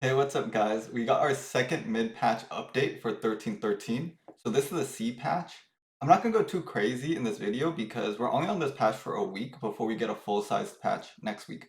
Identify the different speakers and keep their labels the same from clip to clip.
Speaker 1: Hey, what's up, guys? We got our second mid-patch update for 13.13. So this is the C patch. I'm not gonna go too crazy in this video because we're only on this patch for a week before we get a full-sized patch next week.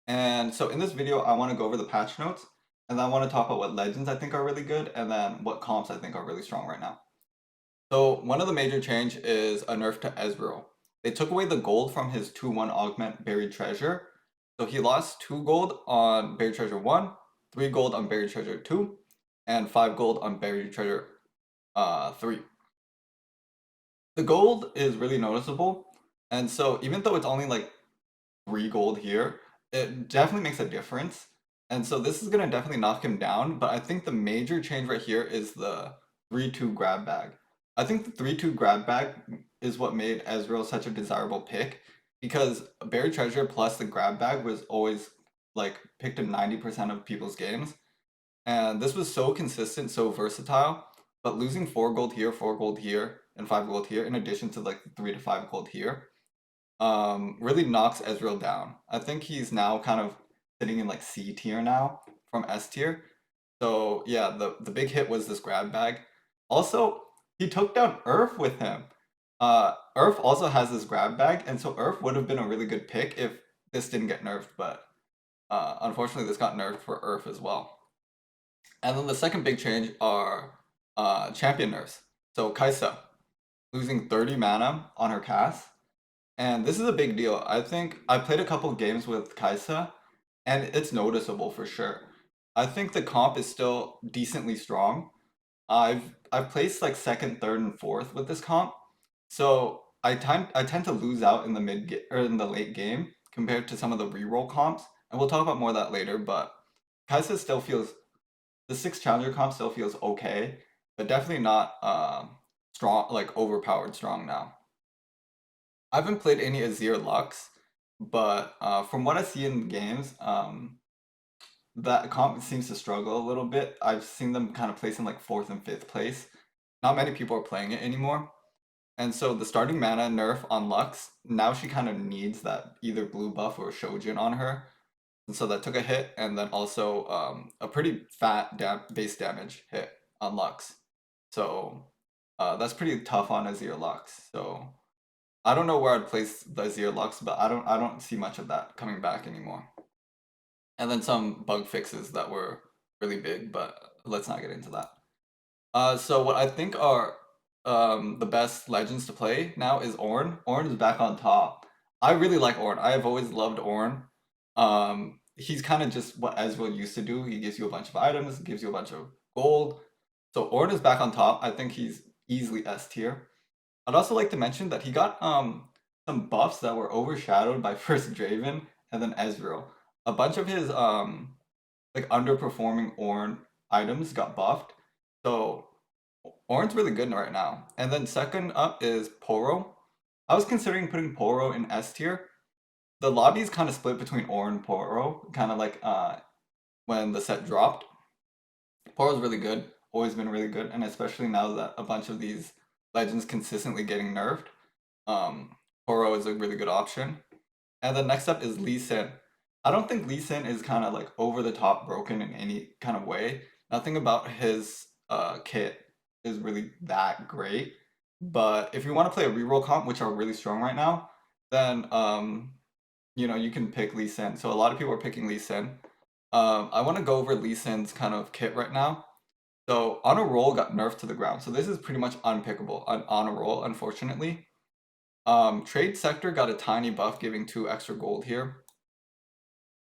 Speaker 1: And so in this video, I want to go over the patch notes, and then I want to talk about what legends I think are really good, and then what comps I think are really strong right now. So one of the major change is a nerf to EZREAL. They took away the gold from his 2-1 augment buried treasure. So he lost 2 gold on buried treasure 1, 3 gold on buried treasure 2, and 5 gold on buried treasure 3. The gold is really noticeable, and so even though it's only like 3 gold here, it definitely makes a difference. And so this is gonna definitely knock him down, but I think the major change right here is the 3-2 grab bag. I think the 3-2 grab bag is what made Ezreal such a desirable pick because Buried Treasure plus the grab bag was always like picked in 90% of people's games. And this was so consistent, so versatile, but losing 4 gold here, 4 gold here, and 5 gold here, in addition to like 3 to 5 gold here, really knocks Ezreal down. I think he's now kind of sitting in like C tier now from S tier. So yeah, the big hit was this grab bag. Also, he took down Earth with him. Earth also has this grab bag, and so Earth would have been a really good pick if this didn't get nerfed, but unfortunately this got nerfed for Earth as well. And then the second big change are champion nerfs. So Kaisa losing 30 mana on her cast. And this is a big deal. I think I played a couple games with Kaisa, and it's noticeable for sure. I think the comp is still decently strong. I've placed like second, third, and fourth with this comp, so I tend to lose out in the or in the late game compared to some of the reroll comps, and we'll talk about more of that later. But Kaisa still feels the 6 challenger comp still feels okay, but definitely not strong, like overpowered strong now. I haven't played any Azir Lux, but from what I see in games, that comp seems to struggle a little bit. I've seen them kind of place in like fourth and fifth place. Not many people are playing it anymore. And so the starting mana nerf on Lux, now she kind of needs that either blue buff or Shojin on her. And so that took a hit, and then also a pretty fat base damage hit on Lux. So that's pretty tough on Azir Lux. So I don't know where I'd place the Azir Lux, but I don't see much of that coming back anymore. And then some bug fixes that were really big, but let's not get into that. So what I think are the best legends to play now is Ornn. Ornn is back on top. I really like Ornn. I have always loved Ornn. He's kind of just what Ezreal used to do. He gives you a bunch of items, gives you a bunch of gold. So Ornn is back on top. I think he's easily S tier. I'd also like to mention that he got some buffs that were overshadowed by first Draven and then Ezreal. A bunch of his like underperforming Ornn items got buffed. So Ornn's really good right now. And then second up is Poro. I was considering putting Poro in S tier. The lobby is kind of split between Ornn and Poro, kind of like when the set dropped. Poro's really good, always been really good, and especially now that a bunch of these legends consistently getting nerfed, um, Poro is a really good option. And then next up is Lee Sin. I don't think Lee Sin is kind of like over the top broken in any kind of way. Nothing about his kit is really that great. But if you want to play a reroll comp, which are really strong right now, then you can pick Lee Sin. So a lot of people are picking Lee Sin. I want to go over Lee Sin's kind of kit right now. So on a roll got nerfed to the ground. So this is pretty much unpickable on a roll, unfortunately. Trade Sector got a tiny buff, giving 2 extra gold here.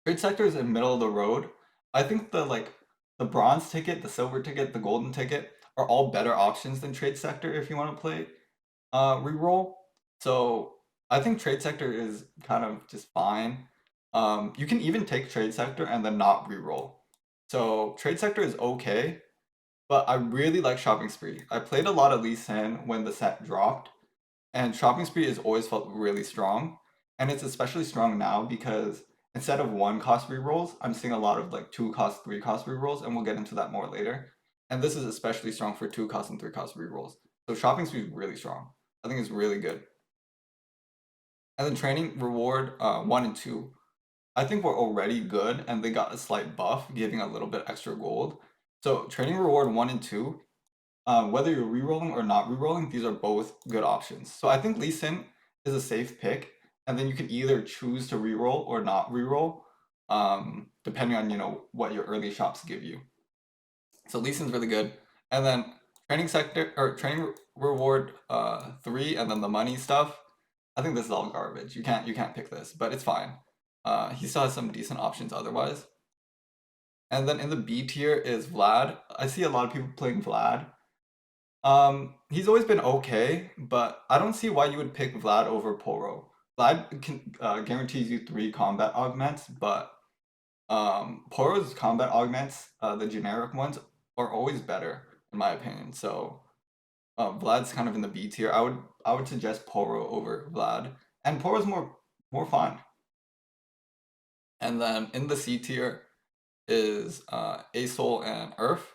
Speaker 1: Trade Sector is in middle of the road. I think the bronze ticket, the silver ticket, the golden ticket are all better options than Trade Sector if you want to play reroll. So I think Trade Sector is kind of just fine. You can even take Trade Sector and then not reroll. So Trade Sector is okay, but I really like Shopping Spree. I played a lot of Lee Sin when the set dropped, and Shopping Spree has always felt really strong. And it's especially strong now because instead of 1 cost rerolls, I'm seeing a lot of like 2 cost, 3 cost rerolls, and we'll get into that more later. And this is especially strong for 2 cost and 3 cost rerolls. So Shopping Spree is really strong. I think it's really good. And then training reward 1 and 2. I think were already good, and they got a slight buff, giving a little bit extra gold. So training reward 1 and 2, whether you're rerolling or not rerolling, these are both good options. So I think Lee Sin is a safe pick, and then you can either choose to reroll or not reroll, depending on what your early shops give you. So Lee Sin's really good, and then training sector or training reward 3, and then the money stuff. I think this is all garbage. You can't pick this, but it's fine. He still has some decent options otherwise. And then in the B tier is Vlad. I see a lot of people playing Vlad. He's always been okay, but I don't see why you would pick Vlad over Poro. Vlad can guarantees you 3 combat augments, but Poro's combat augments, the generic ones, are always better in my opinion. So Vlad's kind of in the B tier. I would suggest Poro over Vlad, and Poro's more fun. And then in the C tier is Asol and Earth.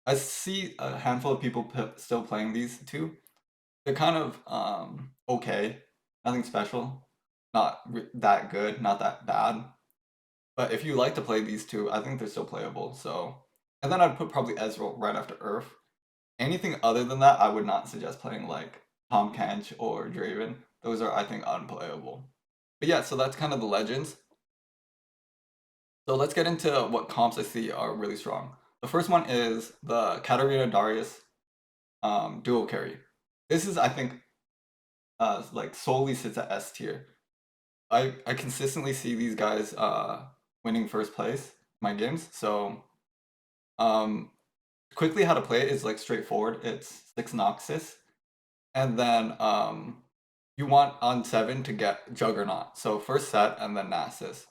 Speaker 1: I see a handful of people still playing these two. They're kind of okay, nothing special, not that good, not that bad. But if you like to play these two, I think they're still playable. So, and then I'd put probably EZREAL right after Earth. Anything other than that, I would not suggest playing like Tom Kench or Draven. Those are, I think, unplayable. But yeah, so that's kind of the legends. So let's get into what comps I see are really strong. The first one is the Katarina Darius duo carry. This is, I think, like solely sits at S tier. I consistently see these guys winning first place in my games. So quickly how to play it is like straightforward. It's 6 Noxus, and then you want on 7 to get Juggernaut. So first set and then Nasus.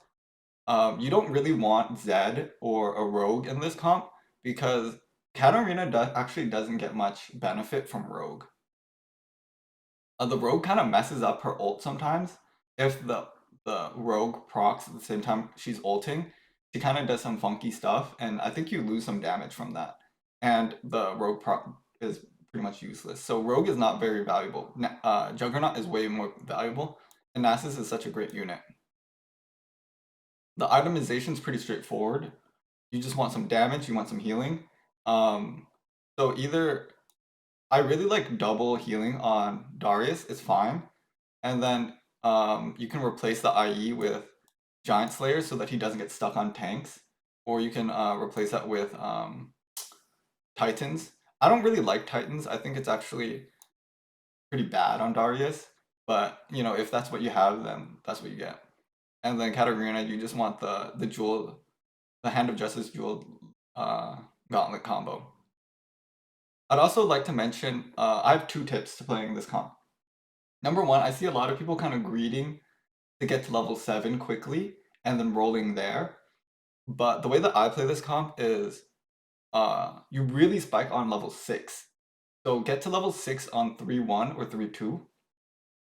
Speaker 1: You don't really want Zed or a Rogue in this comp because Katarina actually doesn't get much benefit from Rogue. The Rogue kind of messes up her ult sometimes. If the Rogue procs at the same time she's ulting, she kind of does some funky stuff, and I think you lose some damage from that. And the Rogue proc is pretty much useless. So Rogue is not very valuable. Juggernaut is way more valuable, and Nasus is such a great unit. The itemization is pretty straightforward. You just want some damage, you want some healing. So either I really like double healing on Darius, it's fine. And then you can replace the IE with Giant Slayer so that he doesn't get stuck on tanks. Or you can replace that with Titans. I don't really like Titans. I think it's actually pretty bad on Darius. But, if that's what you have, then that's what you get. And then Katarina, you just want the jewel, the Hand of Justice jewel gauntlet combo. I'd also like to mention, I have 2 tips to playing this comp. Number 1, I see a lot of people kind of greeding to get to level 7 quickly and then rolling there. But the way that I play this comp is you really spike on level 6. So get to level 6 on 3-1 or 3-2.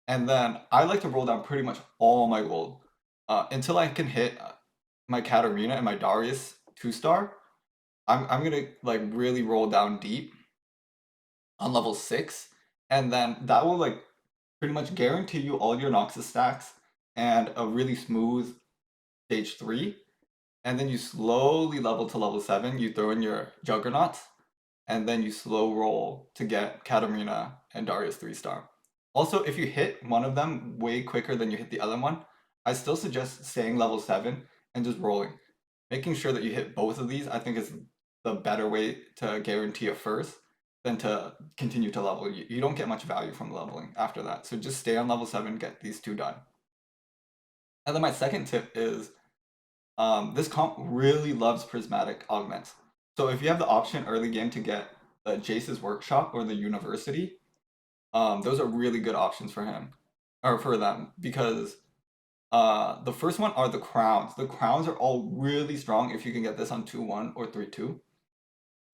Speaker 1: And then I like to roll down pretty much all my gold until I can hit my Katarina and my Darius 2-star. I'm gonna like really roll down deep on level 6, and then that will like pretty much guarantee you all your Noxus stacks and a really smooth stage 3. And then you slowly level to level 7, you throw in your Juggernauts, and then you slow roll to get Katarina and Darius 3-star. Also, if you hit one of them way quicker than you hit the other one, I still suggest staying level 7 and just rolling. Making sure that you hit both of these, I think, is the better way to guarantee a first than to continue to level. You don't get much value from leveling after that. So just stay on level 7, get these 2 done. And then my second tip is this comp really loves prismatic augments. So if you have the option early game to get the Jace's Workshop or the University, those are really good options for him, or for them, because the first one are the crowns. The crowns are all really strong if you can get this on 2-1 or 3-2.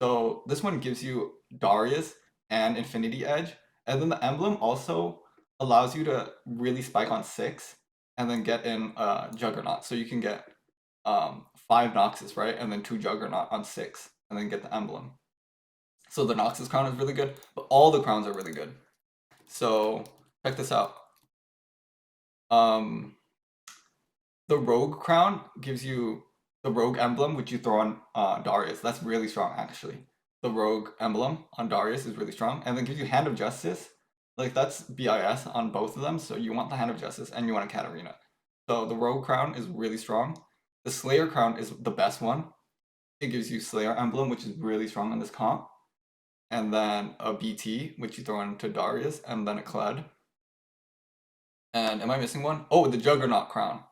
Speaker 1: So this one gives you Darius and Infinity Edge, and then the emblem also allows you to really spike on 6 and then get in Juggernaut. So you can get 5 Noxus, right? And then 2 Juggernaut on 6, and then get the emblem. So the Noxus crown is really good, but all the crowns are really good. So check this out. The Rogue Crown gives you the Rogue emblem, which you throw on Darius. That's really strong, actually. The Rogue emblem on Darius is really strong, and then gives you Hand of Justice. Like that's BIS on both of them, so you want the Hand of Justice and you want a Katarina. So the Rogue Crown is really strong. The Slayer Crown is the best one. It gives you Slayer emblem, which is really strong in this comp, and then a BT, which you throw into Darius, and then a Kled. And am I missing one? Oh, the Juggernaut Crown.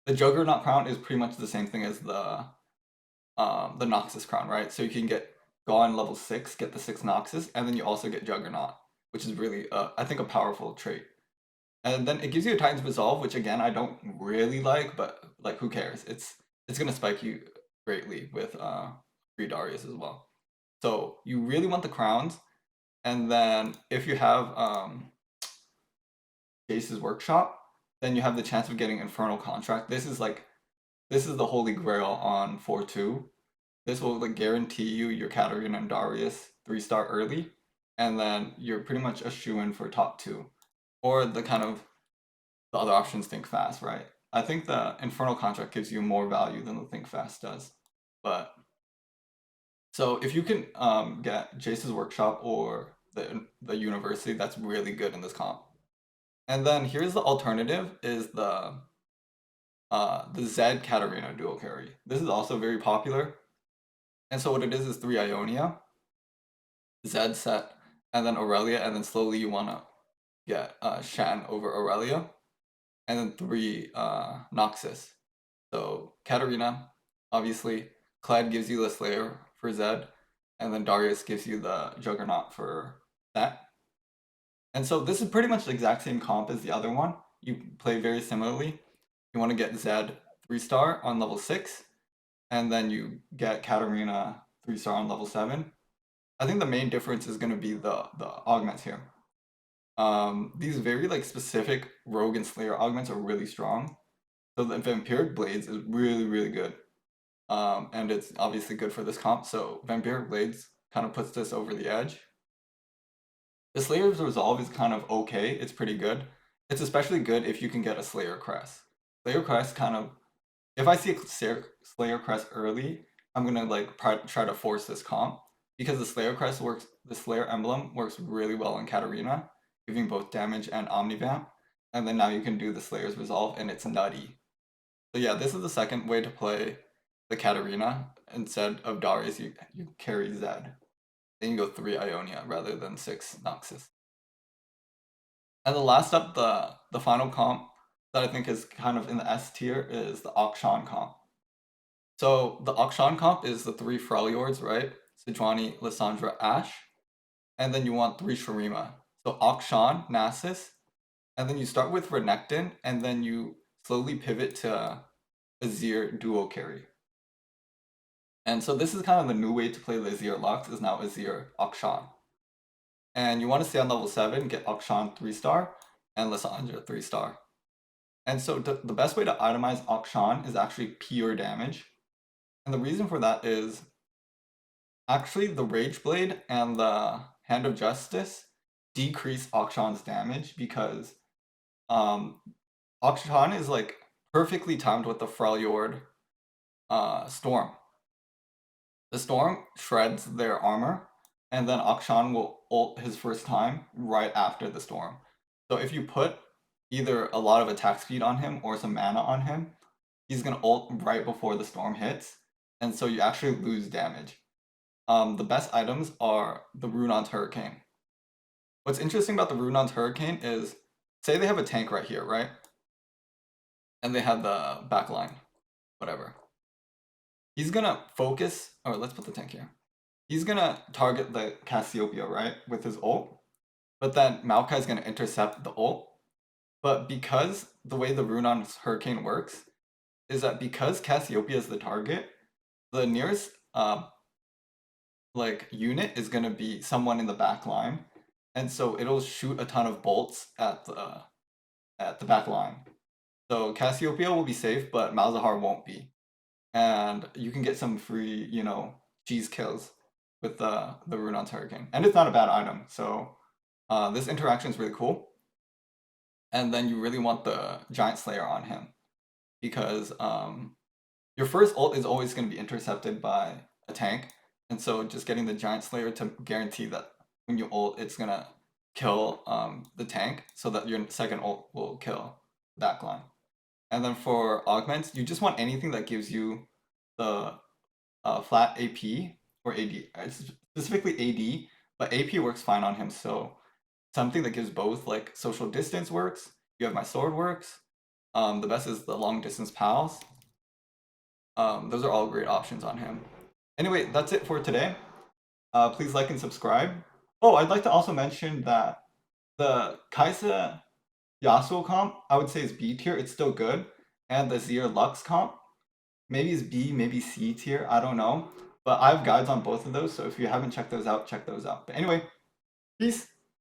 Speaker 1: The Juggernaut Crown is pretty much the same thing as the Noxus Crown, right? So you can go on level 6, get the 6 Noxus, and then you also get Juggernaut, which is really I think a powerful trait. And then it gives you a Titan's Resolve, which again I don't really like, but like who cares? It's gonna spike you greatly with free Darius as well. So you really want the crowns, and then if you have Jace's Workshop, then you have the chance of getting Infernal Contract. This is the holy grail on 4-2. This will like guarantee you your Katarina and Darius 3-star early, and then you're pretty much a shoo-in for top 2. Or the other options Think Fast, right? I think the Infernal Contract gives you more value than the Think Fast does. But so if you can get Jace's Workshop or the University, that's really good in this comp. And then here's the alternative: is the Zed Katarina dual carry. This is also very popular. And so what it is 3 Ionia, Zed set, and then Aurelia, and then slowly you want to get Shan over Aurelia, and then 3 Noxus. So Katarina, obviously, Kled gives you the Slayer for Zed, and then Darius gives you the Juggernaut for that. And so this is pretty much the exact same comp as the other one. You play very similarly. You want to get Zed 3-star on level 6, and then you get Katarina 3-star on level 7. I think the main difference is going to be the augments here. These very like specific Rogue and Slayer augments are really strong. So the Vampiric Blades is really, really good. And it's obviously good for this comp, so Vampiric Blades kind of puts this over the edge. The Slayer's Resolve is kind of okay, it's pretty good. It's especially good if you can get a Slayer Crest. Slayer Crest kind of, if I see a Slayer Crest early, I'm gonna like try to force this comp, because the Slayer Crest works, the Slayer emblem works really well in Katarina, giving both damage and Omnivamp, and then now you can do the Slayer's Resolve and it's nutty. So yeah, this is the second way to play the Katarina. Instead of Darius, you carry Zed. Then you go 3 Ionia rather than 6 Noxus. And the last up, the final comp that I think is kind of in the S tier is the Akshan comp. So the Akshan comp is the 3 Freljords, right? Sejuani, Lissandra, Ashe. And then you want 3 Shurima. So Akshan, Nasus, and then you start with Renekton, and then you slowly pivot to Azir duo carry. And so this is kind of the new way to play the Azir Lux, is now Azir Akshan. And you want to stay on level 7, get Akshan 3-star, and Lissandra 3-star. And so the best way to itemize Akshan is actually pure damage. And the reason for that is actually the Rage Blade and the Hand of Justice decrease Akshan's damage, because Akshan is like perfectly timed with the Freljord Storm. The Storm shreds their armor, and then Akshan will ult his first time right after the Storm. So if you put either a lot of attack speed on him or some mana on him, he's gonna ult right before the Storm hits, and so you actually lose damage. The best items are the Runon's Hurricane. What's interesting about the Runon's Hurricane is, say they have a tank right here, right? And they have the backline, whatever. He's gonna focus, or let's put the tank here. He's gonna target the Cassiopeia, right, with his ult, but then Maokai's gonna intercept the ult. But because the way the Runon's Hurricane works is that because Cassiopeia is the target, the nearest like unit is gonna be someone in the back line, and so it'll shoot a ton of bolts at the back line. So Cassiopeia will be safe, but Malzahar won't be. And you can get some free, cheese kills with the Runon's Hurricane. And it's not a bad item, so this interaction is really cool. And then you really want the Giant Slayer on him. because your first ult is always going to be intercepted by a tank, and so just getting the Giant Slayer to guarantee that when you ult, it's gonna kill the tank, so that your second ult will kill the backline. And then for augments, you just want anything that gives you the flat AP or AD, specifically AD, but AP works fine on him. So something that gives both, like social distance works. You have my sword works. The best is the long distance pals. Those are all great options on him. Anyway, that's it for today. Please like and subscribe. Oh, I'd like to also mention that the Kaisa Yasuo comp, I would say is B tier. It's still good. And the Zir Lux comp, maybe is B, maybe C tier. I don't know. But I have guides on both of those. So if you haven't checked those out, check those out. But anyway, peace.